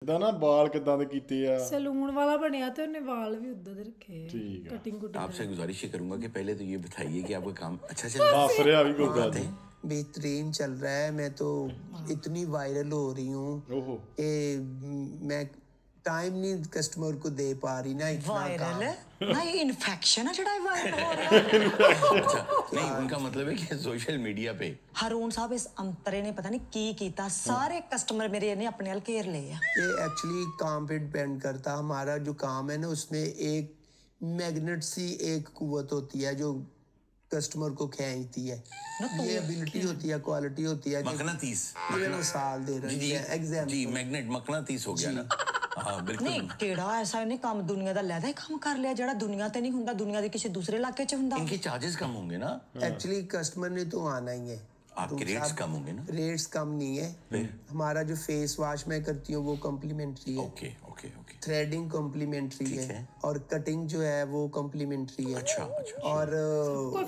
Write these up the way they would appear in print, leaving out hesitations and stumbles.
ਦਾ ਨਾ ਬਾਲ ਕਿਦਾਂ ਦੇ ਕੀਤੇ ਆ सैलून वाला बनया तो उन्हें वाल भी उधर दे रखे ठीक है। कटिंग कुटिंग आपसे गुजारिश ही करूंगा कि पहले तो ये बताइए कि आपका काम अच्छा चल रहा हंस ਰਿਹਾ ਵੀ ਕੋਈ ਗੱਲ है? नहीं बेहतरीन चल रहा है। मैं तो इतनी वायरल हो रही हूँ ओहो कि मैं टाइम नहीं कस्टमर को दे पा रही ना इतना वायरल काम। ना ये इन्फेक्शन है जड़ा वायरल हो रहा है अच्छा नहीं उनका मतलब है कि सोशल मीडिया पे हरून साहब इस अंतरे ने पता नहीं की कीता सारे कस्टमर मेरे ने अपने हल घेर ले आ ये एक्चुअली काम पे डिपेंड करता। हमारा जो काम है ना उसमें एक मैग्नेट सी एक कुव्वत होती है जो कस्टमर को खींचती है। ये एबिलिटी होती है, क्वालिटी होती है। मकनातीस ये मिसाल दे रहे जी हैं एग्जाम्पल। जी मैग्नेट मकनातीस हो गया ना हाँ बिल्कुल नहीं केड़ा ऐसा इन्हें काम दुनिया दा लैदा काम कर लिया जड़ा दुनिया ते नहीं हुंदा दुनिया दे किसी दूसरे इलाके च हुंदा इनके चार्जेस कम होंगे ना एक्चुअली कस्टमर ने तो आना ही है। आपके रेट्स कम होंगे ना रेट्स कम नहीं है। हमारा जो फेस वॉश मैं करती हूँ वो कम्प्लीमेंट्री है। Okay okay okay threading complimentary ठीक है है। और कटिंग जो है वो कम्प्लीमेंट्री है। अच्छा अच्छा और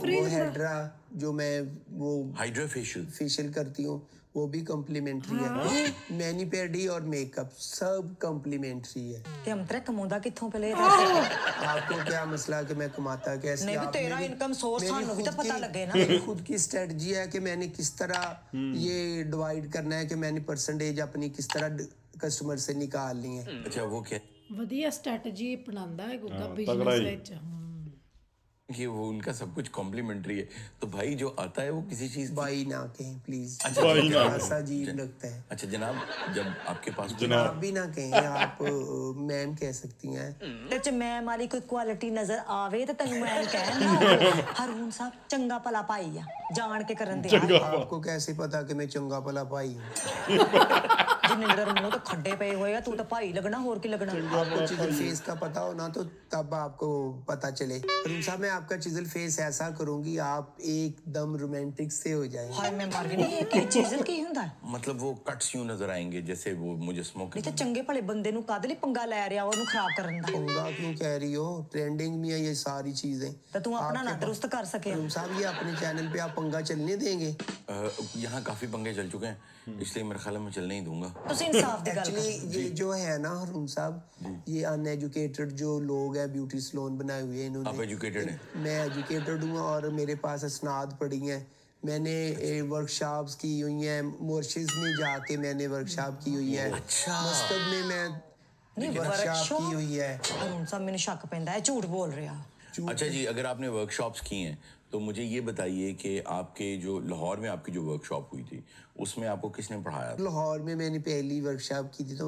वो हेड्रा जो मैं वो हाइड्रा फेशियल फेशियल करती हूँ वो भी कम्प्लीमेंट्री है। मैनीपेडी और मेकअप सब कम्प्लीमेंट्री है। ते अंतरे कमांदा किथों पहले आपको क्या मसला कि मैं कमाता कैसे? नहीं भी आप तेरा मेरी- इनकम सोर्स मेरी सानू भी तो खुद पता की- लगे ना मेरी खुद की स्ट्रेटजी है कि मैंने किस तरह ये डिवाइड करना है कि मैंने परसेंटेज अपनी किस तरह कस्टमर से निकालनी है। अच्छा वो क्या ਵਧੀਆ ਸਟ੍ਰੈਟਜੀ ਅਪਣਾਉਂਦਾ ਹੈ ਗੁੱਗਾ ਤਗੜਾ ਬਿਜ਼ਨਸ ਹੀ। ਵਿੱਚ कि वो उनका सब कुछ कॉम्प्लीमेंट्री है तो भाई जो आता है वो किसी चीज भाई ना कहें प्लीज। अच्छा, भाई ना ऐसा अजीब लगता है। अच्छा जनाब जब आपके पास आप भी ना कहें, आप मैम कह सकती हैं। ते च मैं मारी कोई क्वालिटी नजर आवे ते तन्नू मैं कहना हरून साहब चंगा भला पाई आ जान के करन दे आपको कैसे पता कि मैं चंगा भला भाई हूँ? जिन्ने जड़ा मुंह तो खड्डे पे होए तू तो भाई लगना और की लगना आपको चिजल फेस का पता हो ना तो तब आपको पता चले। अरुण साहब मैं आपका चिजल फेस ऐसा करूंगी आप एकदम रोमांटिक से हो जाएंगे। हाय मैं मर गई ये की चीज की हुंदा मतलब वो कट्स यूं नजर आएंगे जैसे वो मुझे स्मोक नहीं ते चंगे भले बंदे नु कादली पंगा ले रिया ओनु खराब करन दा होगा क्यों कह रही हो? ट्रेंडिंग में है ये सारी चीजें। ते तू अपना ना दुरुस्त कर सके अरुण साहब ये अपने चैनल पे आप पंगा चलने देंगे? यहाँ काफी पंगे चल चुके हैं इसलिए मेरे ख्याल में मैं चलने ही दूंगा तुसी इंसाफ दी गल एक्चुअली ये जो है ना अरुण साहब ये अनएजुकेटेड जो लोग हैं ब्यूटी सैलून बनाए हुए हैं आप इन्होंने। एजुकेटेड हैं मैं एजुकेटेड हूँ और मेरे पास असनाद पड़ी हैं। मैंने वर्कशॉप्स की हुई हैं मोर्शिज में जाके मैंने वर्कशॉप की हुई है। अच्छा। मस्कत में मैं नहीं वर्कशॉप की हुई है। हरून साहब मैंने शक पैंदा है झूठ बोल रहा अच्छा जी अगर आपने वर्कशॉप्स की हैं तो मुझे ये बताइए कि आपके जो लाहौर में आपकी जो वर्कशॉप हुई थी उसमें आपको किसने पढ़ाया था? लाहौर में मैंने पहली वर्कशॉप की थी तो